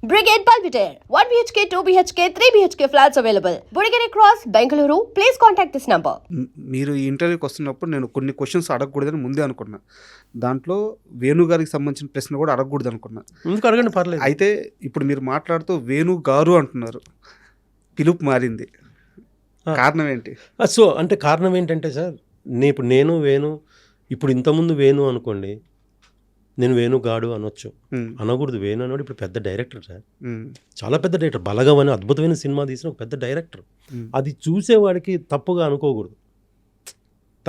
Brigade Palpitaire, 1 BHK, 2 BHK, 3 BHK flats available. Burigere Cross, Bengaluru. Please contact this number. మీరు ఈ ఇంటర్వ్యూకి వస్తున్నప్పుడు నేను కొన్ని క్వశ్చన్స్ అడగకూడదని ముందే అనుకున్నా. దాంట్లో వేణు గారికి సంబంధించిన ప్రశ్న కూడా అడగకూడదు అనుకున్నా. ఎందుకు అడగండి, పర్లేదు. అయితే ఇప్పుడు మీరు మాట్లాడుతూ వేణు గారు అంటున్నారు, పిలుపు మారింది, కారణం ఏంటి? సో అంటే కారణం ఏంటంటే సార్, నేను వేణు, ఇప్పుడు ఇంతకుముందు వేణు అనుకోండి, నేను వేణు గాడు అనొచ్చు, అనకూడదు. వేణు అన్నాడు ఇప్పుడు పెద్ద డైరెక్టర్ సార్, చాలా పెద్ద డైరెక్టర్. బలగం అని అద్భుతమైన సినిమా తీసిన ఒక పెద్ద డైరెక్టర్. అది చూసేవాడికి తప్పుగా అనుకోకూడదు,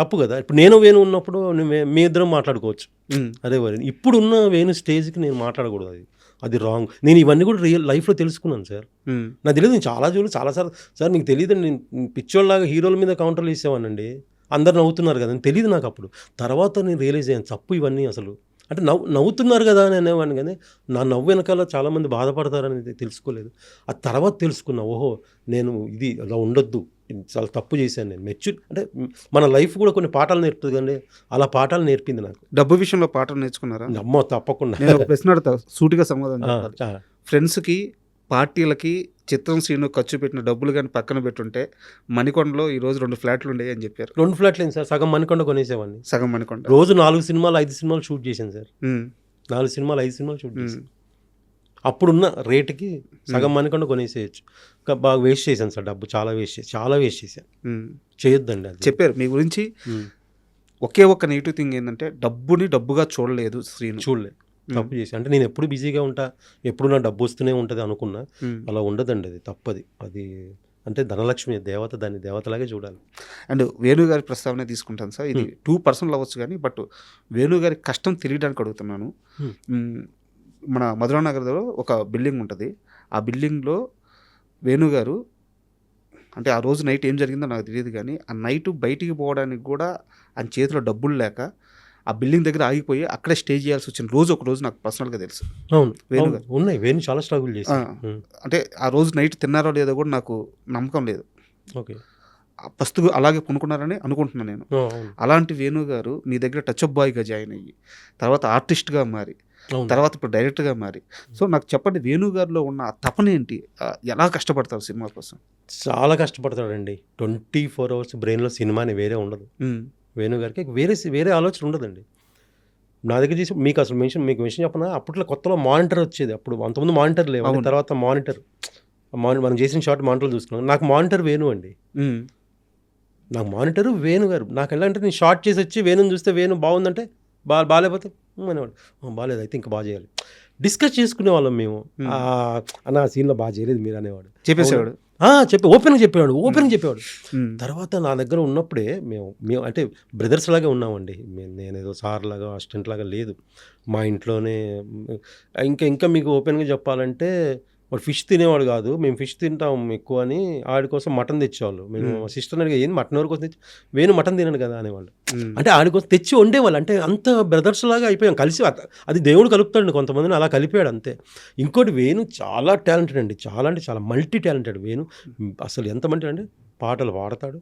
తప్పు కదా. ఇప్పుడు నేను వేణు ఉన్నప్పుడు మీ ఇద్దరం మాట్లాడుకోవచ్చు, అదే మరి ఇప్పుడున్న వేణు స్టేజ్కి నేను మాట్లాడకూడదు, అది రాంగ్. నేను ఇవన్నీ కూడా రియల్ లైఫ్లో తెలుసుకున్నాను సార్. నాకు తెలియదు, నేను చాలాసార్లు సార్ మీకు తెలియదు, నేను పిచ్చోళ్ళలాగా హీరోల మీద కౌంటర్లు ఇచ్చేవానండి, అందరు నవ్వుతున్నారు కదా అని తెలియదు నాకు అప్పుడు. తర్వాత నేను రియలైజ్ అయ్యాను తప్పు ఇవన్నీ అసలు. అంటే నవ్వుతున్నారు కదా అని అనేవాడిని, కానీ నా నవ్వు వెనకాల చాలామంది బాధపడతారని తెలుసుకోలేదు. ఆ తర్వాత తెలుసుకున్నా, ఓహో నేను ఇది అలా ఉండొద్దు, చాలా తప్పు చేశాను నేను. అంటే మన లైఫ్ కూడా కొన్ని పాఠాలు నేర్పుతుంది కండి, అలా పాఠాలు నేర్పింది నాకు. డబ్బు విషయంలో పాఠాలు నేర్చుకున్నారా? అమ్మో తప్పకుండా. నేను ఒక ప్రశ్న అడుగుతా, సూటిగా సమాధానం. ఫ్రెండ్స్కి పార్టీలకి చిత్రం శ్రీను ఖర్చు పెట్టిన డబ్బులు కానీ పక్కన పెట్టుంటే మణికొండలో ఈరోజు 2 ఫ్లాట్లు ఉండేవి అని చెప్పారు. 2 ఫ్లాట్లు ఏంటి సార్, సగం మణికొండ కొనేసేవాడిని. సగం మణికొండ. రోజు 4 సినిమాలు 5 సినిమాలు షూట్ చేశాను సార్. 4 సినిమాలు 5 సినిమాలు షూట్ చేశాను. అప్పుడున్న రేటుకి సగం మణికొండ కొనేసేయచ్చు. బాగా వేస్ట్ చేశాను సార్, డబ్బు చాలా వేస్ట్ చేశాను. చేయొద్దండి అది. చెప్పారు మీ గురించి. ఒకే ఒక్క నెగిటివ్ థింగ్ ఏంటంటే డబ్బుని డబ్బుగా చూడలేదు శ్రీను. చూడలేదు, తప్పు చేసి. అంటే నేను ఎప్పుడు బిజీగా ఉంటా, ఎప్పుడు నా డబ్బు వస్తూనే ఉంటుంది అనుకున్నా. అలా ఉండదండి, అది తప్పది. అది అంటే ధనలక్ష్మి దేవత, దాన్ని దేవతలాగే చూడాలి. అండ్ వేణు గారి ప్రస్తావన తీసుకుంటాను సార్, ఇది 2% అవ్వచ్చు కానీ, బట్ వేణు గారి కష్టం తెలియడానికి అడుగుతున్నాను. మన మధురానగర్లో ఒక బిల్డింగ్ ఉంటుంది, ఆ బిల్డింగ్లో వేణు గారు, అంటే ఆ రోజు నైట్ ఏం జరిగిందో నాకు తెలియదు కానీ, ఆ నైట్ బయటికి పోవడానికి కూడా ఆయన చేతిలో డబ్బులు లేక ఆ బిల్డింగ్ దగ్గర ఆగిపోయి అక్కడే స్టే చేయాల్సి వచ్చిన రోజు ఒక రోజు నాకు పర్సనల్గా తెలుసు. అవును, వేణు గారు ఉన్నాయి, వేణు చాలా స్ట్రగుల్ చేసి. అంటే ఆ రోజు నైట్ తిన్నారో లేదో కూడా నాకు నమ్మకం లేదు. ఓకే, ఫస్ట్ అలాగే కొనుక్కున్నారని అనుకుంటున్నాను నేను. అలాంటి వేణు గారు మీ దగ్గర టచ్ అప్ బాయ్గా జాయిన్ అయ్యి, తర్వాత ఆర్టిస్ట్గా మారి, తర్వాత ఇప్పుడు డైరెక్టర్గా మారి. సో నాకు చెప్పండి, వేణు గారిలో ఉన్న ఆ తపన ఏంటి, ఎలా కష్టపడతారు సినిమా కోసం? చాలా కష్టపడతాడండి. 24 hours బ్రెయిన్లో సినిమాని వేరే ఉండదు. వేణు గారికి వేరే ఆలోచన ఉండదండి. నా దగ్గర చేసి మీకు విషయం చెప్పనా, అప్పట్లో కొత్తలో మానిటర్ వచ్చేది. అప్పుడు అంతకుముందు మానిటర్ లేవు, తర్వాత మానిటర్ మనం చేసిన షార్ట్ మానిటర్లు చూసుకున్నాం. నాకు మానిటర్ వేణు అండి, నాకు మానిటరు వేణు గారు. నాకు ఎలా అంటే, నేను షార్ట్ చేసి వచ్చి వేణుని చూస్తే వేణు బాగుందంటే బాగాలేకపోతే అనేవాడు, బాగాలేదు అయితే ఇంకా బాగా చేయాలి. డిస్కస్ చేసుకునే వాళ్ళం మేము. అన్న సీన్లో బాగా చేయలేదు మీరు అనేవాడు, చెప్పేసేవాడు. ఓపెన్గా చెప్పేవాడు. తర్వాత నా దగ్గర ఉన్నప్పుడే మేము అంటే బ్రదర్స్ లాగా ఉన్నామండి. నేనేదో సార్ లాగా అసిస్టెంట్ లాగా లేదు, మా ఇంట్లోనే. ఇంకా మీకు ఓపెన్గా చెప్పాలంటే, వాడు ఫిష్ తినేవాడు కాదు, మేము ఫిష్ తింటాం ఎక్కువ అని ఆడి కోసం మటన్ తెచ్చేవాళ్ళు. మేము సిస్టర్ అడిగా, ఏంది మటన్ ఎవరి కోసం తెచ్చి, వేణు మటన్ తినడు కదా అనేవాళ్ళు. అంటే ఆడి కోసం తెచ్చి వండేవాళ్ళు. అంటే అంత బ్రదర్స్ లాగా అయిపోయాం కలిసి. అది దేవుడు కలుపుతాడు కొంతమందిని, అలా కలిపాడు అంతే. ఇంకోటి, వేణు చాలా టాలెంటెడ్ అండి, చాలా అంటే చాలా మల్టీ టాలెంటెడ్ వేణు. అసలు ఎంత మల్టీ అంటే, పాటలు పాడతాడు,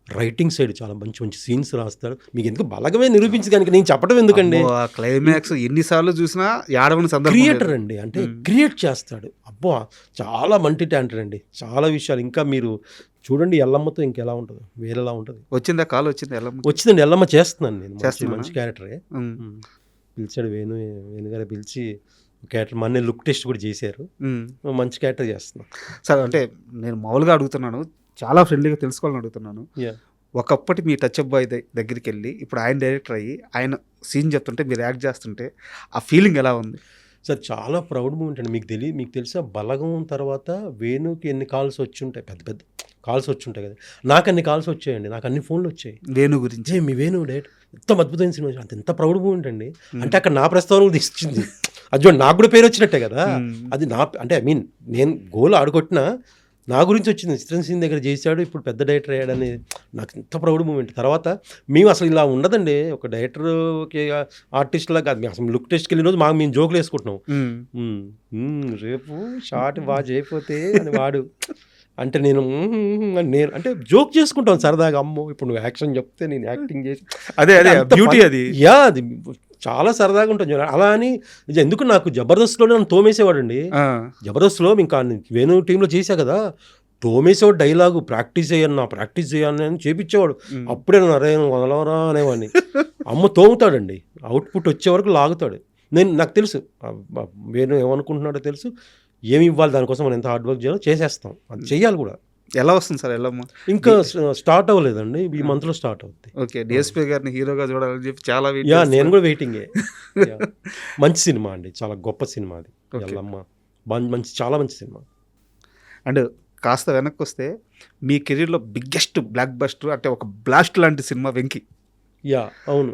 రైటింగ్ సైడ్ చాలా మంచి సీన్స్ రాస్తాడు. మీకు ఎందుకు బలగమే నిరూపించి కనుక నేను చెప్పడం ఎందుకండి, క్లైమాక్స్ ఎన్నిసార్లు చూసినా యాడవని సందర్భం. క్రియేటర్ అండి, అంటే క్రియేట్ చేస్తాడు. అబ్బో చాలా మల్టీ టాలెంటెడ్ అండి, చాలా విషయాలు. ఇంకా మీరు చూడండి, ఎల్లమ్మతో ఇంకెలా ఉంటుంది, వేరేలా ఉంటుంది. వచ్చిందా కాల్? వచ్చిందండి, ఎల్లమ్మ చేస్తున్నాను నేను. మంచి క్యారెక్టరే పిలిచాడు వేణు గారు, పిలిచి క్యారెక్టర్ మన లుక్ టెస్ట్ కూడా చేశారు. మంచి క్యారెక్టర్ చేస్తున్నాను సార్. అంటే నేను మామూలుగా అడుగుతున్నాను, చాలా ఫ్రెండ్లీగా తెలుసుకోవాలని అడుగుతున్నాను. ఒకప్పటి మీ టచ్ అప్ బాయ్ దగ్గరికి వెళ్ళి ఇప్పుడు ఆయన డైరెక్టర్ అయ్యి ఆయన సీన్ చెప్తుంటే మీరు యాక్ట్ చేస్తుంటే ఆ ఫీలింగ్ ఎలా ఉంది సార్? చాలా ప్రౌడ్ మూమెంట్ అండి. మీకు తెలుసా, బలగం తర్వాత వేణుకి ఎన్ని కాల్స్ వచ్చి ఉంటాయి, పెద్ద కాల్స్ వచ్చి ఉంటాయి కదా. నాకు అన్ని కాల్స్ వచ్చాయండి, నాకు అన్ని ఫోన్లు వచ్చాయి వేణు గురించి. మీ వేణు డైరెక్ట్ ఎంత అద్భుతమైన సినిమా, అంత ఎంత ప్రౌడ్ మూమెంట్ అండి. అంటే అక్కడ నా ప్రస్తావనకు తీసుకొచ్చింది అది చూడండి, నాకు కూడా పేరు వచ్చినట్టే కదా అది. అంటే నేను గోల్ ఆడుకొట్టినా నా గురించి వచ్చింది. చిత్రం సీన్ దగ్గర చేశాడు, ఇప్పుడు పెద్ద డైరెక్టర్ అయ్యాడని నాకు ఎంత ప్రౌడ్ మూమెంట్. తర్వాత మేము అసలు ఇలా ఉండదండి, ఒక డైరెక్టర్కి ఆర్టిస్ట్ లాగా కాదు. అసలు లుక్ టెస్ట్కి వెళ్ళిన రోజు మేము జోకులు వేసుకుంటున్నాం, రేపు షార్ట్ బాగా చేయకపోతే అని వాడు అంటే నేను అంటే జోక్ చేసుకుంటాను సరదాగా. అమ్మో ఇప్పుడు నువ్వు యాక్షన్ చెప్తే నేను యాక్టింగ్ చేసి, అదే బ్యూటీ అది. అది చాలా సరదాగా ఉంటుంది చూడండి. అలా అని ఎందుకు నాకు జబర్దస్త్లోనే నన్ను తోమేసేవాడండి. జబర్దస్త్లో ఇంకా వేణు టీంలో చేశా కదా, తోమేసేవాడు డైలాగు, ప్రాక్టీస్ చేయను అని చేపించేవాడు. అప్పుడే నన్ను అరే వదలవరా అనేవాడిని. అమ్మ తోముతాడండి, అవుట్పుట్ వచ్చే వరకు లాగుతాడు. నాకు తెలుసు వేణు ఏమనుకుంటున్నాడో తెలుసు, ఏమి ఇవ్వాలి దానికోసం మనం ఎంత హార్డ్ వర్క్ చేయాలో చేసేస్తాం, అది చెయ్యాలి కూడా. ఎలా వస్తుంది సార్ ఎల్లమ్మ? ఇంకా స్టార్ట్ అవ్వలేదండి, ఈ మంత్లో స్టార్ట్ అవుతుంది. ఓకే, డిఎస్పీ గారిని హీరోగా చూడాలని చెప్పి చాలా నేను కూడా వెయిటింగే. మంచి సినిమా అండి, చాలా గొప్ప సినిమా అది ఎల్లమ్మ, మంచి చాలా మంచి సినిమా. అండ్ కాస్త వెనక్కి వస్తే మీ కెరీర్లో బిగ్గెస్ట్ బ్లాక్ బస్టర్ అంటే ఒక బ్లాస్ట్ లాంటి సినిమా వెంకీ. అవును.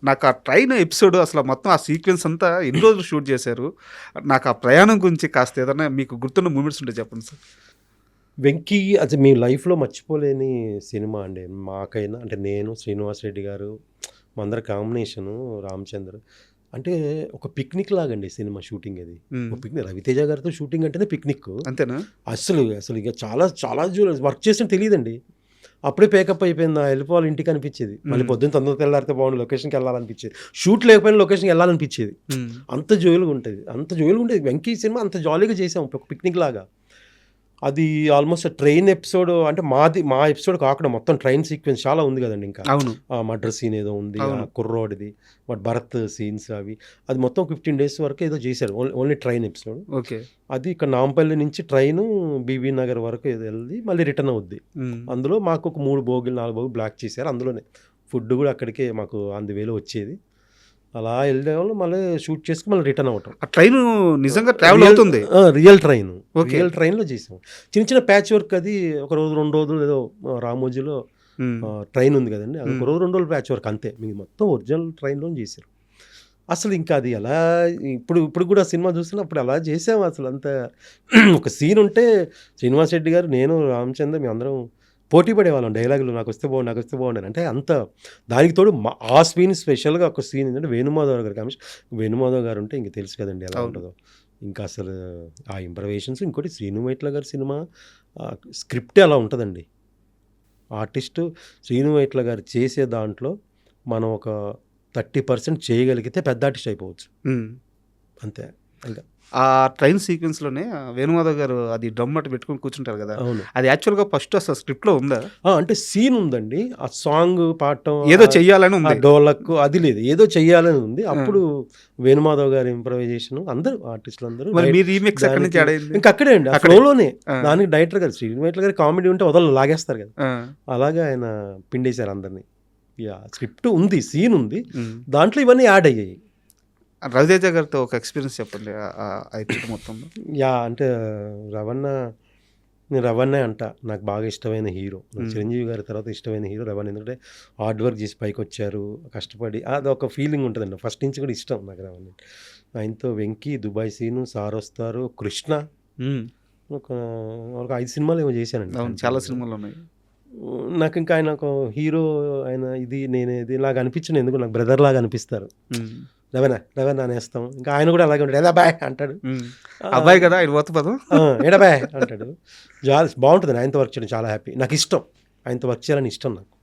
నాకు ఆ ట్రైన్ ఎపిసోడ్ అసలు మొత్తం ఆ సీక్వెన్స్ అంతా ఎన్ని రోజులు షూట్ చేశారు, నాకు ఆ ప్రయాణం గురించి కాస్త ఏదైనా మీకు గుర్తున్న మూమెంట్స్ ఉంటే చెప్పండి సార్. వెంకీ అది మీ లైఫ్లో మర్చిపోలేని సినిమా అండి. మాకైనా అంటే నేను, శ్రీనివాస్ రెడ్డి గారు, మా అందరి కాంబినేషను, రామచంద్ర, అంటే ఒక పిక్నిక్ లాగండి సినిమా షూటింగ్. అది ఒక పిక్నిక్. రవితేజ గారితో షూటింగ్ అంటేనే పిక్నిక్ అంతేనా? అసలు ఇక చాలా చాలా వర్క్ చేసిన తెలియదండి. అప్పుడే పేకప్ అయిపోయింది, వెళ్ళిపోవాలి ఇంటికి అనిపించేది. మళ్ళీ పొద్దున్న తొందర తెల్లారితే బాగుంది, లొకేషన్కి వెళ్ళాలనిపించేది. షూట్ లేకపోయినా లొకేషన్కి వెళ్ళాలనిపించేది. అంత జోలుగా ఉంటుంది వెంకీ సినిమా. అంత జాలీగా చేసాం, ఒక పిక్నిక్ లాగా. అది ఆల్మోస్ట్ ట్రైన్ ఎపిసోడ్ అంటే మా ఎపిసోడ్ కాకుండా మొత్తం ట్రైన్ సీక్వెన్స్ చాలా ఉంది కదండి. ఇంకా అవును, మర్డర్ సీన్ ఏదో ఉంది, కుర్రోడిది, భరత్ సీన్స్ అవి, అది మొత్తం 15 days వరకు ఏదో చేశారు, ఓన్లీ ట్రైన్ ఎపిసోడ్. ఓకే, అది ఇక్కడ నాంపల్లి నుంచి ట్రైన్ బీబీ నగర్ వరకు ఏదో వెళ్ళి మళ్ళీ రిటర్న్ అవుద్ది. అందులో మాకు ఒక 3 బోగీలు 4 బోగీలు బ్లాక్ చేశారు. అందులోనే ఫుడ్ కూడా అక్కడికే మాకు అందువేలో వచ్చేది. అలా వెళ్ళేవాళ్ళు, మళ్ళీ షూట్ చేసుకుని మళ్ళీ రిటర్న్ అవటం. ఆ ట్రైన్ నిజంగా ట్రావెల్ అవుతుంది, రియల్ ట్రైన్లో చేసాం. చిన్న ప్యాచ్ వర్క్, అది ఒక రోజు 2 రోజులు ఏదో రామోజీలో ట్రైన్ ఉంది కదండి, అది ఒక రోజు 2 రోజులు ప్యాచ్ వర్క్ అంతే. మీకు మొత్తం ఒరిజినల్ ట్రైన్లో చేశారు. అసలు ఇంకా అది ఎలా ఇప్పుడు కూడా సినిమా చూస్తున్నప్పుడు అలా చేసాము. అసలు అంత ఒక సీన్ ఉంటే శ్రీనివాస్ రెడ్డి గారు, నేను, రామచంద్ర, మేము అందరం పోటీ పడేవాళ్ళం డైలాగులు, నాకు వస్తే బాగుండని. అంటే అంత దానికి తోడు ఆ సీన్ స్పెషల్గా ఒక సీన్ ఏంటంటే వేణుమాధవ్ గారు కామెంట్. వేణుమాధవ్ గారు ఉంటే ఇంక తెలుసు కదండి ఎలా ఉంటుందో. ఇంకా అసలు ఆ ఇంప్రవేషన్స్. ఇంకోటి శ్రీను వైట్ల గారి సినిమా స్క్రిప్టే అలా ఉంటుందండి. ఆర్టిస్టు శ్రీను వైట్ల గారు చేసే దాంట్లో మనం ఒక 30% చేయగలిగితే పెద్ద ఆర్టిస్ట్ అయిపోవచ్చు అంతే. ఇంకా ఆ ట్రైన్ సీక్వెన్స్లోనే వేణుమాధవ్ గారు అది డ్రమ్ అటు పెట్టుకుని కూర్చుంటారు కదా, అవును. అది యాక్చువల్గా ఫస్ట్ అసలు స్క్రిప్ట్లో ఉందా? అంటే సీన్ ఉందండి, ఆ సాంగ్ పాడటం, ఏదో చెయ్యాలని ఉంది, డోలక్ అది లేదు, ఏదో చెయ్యాలని ఉంది. అప్పుడు వేణుమాధవ్ గారి ఇంప్రవైజేషన్, అందరూ ఆర్టిస్టులు అందరూ. మరి మీ రీమిక్స్ ఎక్కడి నుంచి యాడ్ అయింది? ఇంకా అక్కడే అండి, ఆ ఫ్లోలోనే. దానికి డైరెక్టర్ గారు శ్రీనివాస్ గారి కామెడీ ఉంటే వదలు లాగేస్తారు కదా, అలాగే ఆయన పిండేశారు అందరినీ. స్క్రిప్ట్ ఉంది, సీన్ ఉంది, దాంట్లో ఇవన్నీ యాడ్ అయ్యాయి. రవితేజ గారితో ఒక ఎక్స్పీరియన్స్ చెప్పండి మొత్తంలో. అంటే నేను రవణే అంట, నాకు బాగా ఇష్టమైన హీరో. చిరంజీవి గారి తర్వాత ఇష్టమైన హీరో రవణ్. ఎందుకంటే హార్డ్ వర్క్ చేసి పైకి వచ్చారు, కష్టపడి, అది ఒక ఫీలింగ్ ఉంటుందండి. ఫస్ట్ నుంచి కూడా ఇష్టం నాకు రవణ్. ఆయనతో వెంకీ, దుబాయ్ సీను, సార్ వస్తారు, కృష్ణ, ఒక 5 సినిమాలు ఏమో చేశానండి. చాలా సినిమాలు ఉన్నాయి. నాకు ఇంకా ఆయన ఒక హీరో, ఆయన నేనేది లాగా అనిపించింది. ఎందుకు నాకు బ్రదర్ లాగా అనిపిస్తారు. రవణ అనేస్తాం. ఇంకా ఆయన కూడా అలాగే ఉంటాడు, ఎడాబాయ్ అంటాడు. అబ్బాయి కదా ఆయన, పోత పదం ఎడాబాయ్ అంటాడు. బాగుంటుంది ఆయనతో వర్క్ చేయడం, చాలా హ్యాపీ. నాకు ఇష్టం ఆయనతో వర్క్ చేయాలని ఇష్టం నాకు.